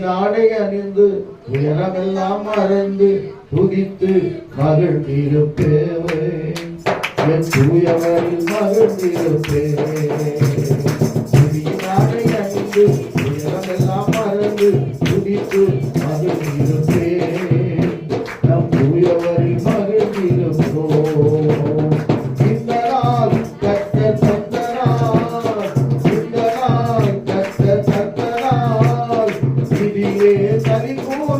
நாடை அணிந்து உயரமெல்லாம் மறந்து துதித்து மகிழ்ந்திருப்பேன் என் தூயவரில் மகிழ்ந்திருப்பேன் நாடை அணிந்து உயரமெல்லாம் மறந்து துதித்து மகிழ்ந்திருப்பேன் நம் தூயவரில் மகிழ்ந்திருப்போம் இந்த நாள் கர்த்தர் தந்த நாள் இந்த நாள் கர்த்தர் தந்த நாள் இதிலே களி கூர்ந்து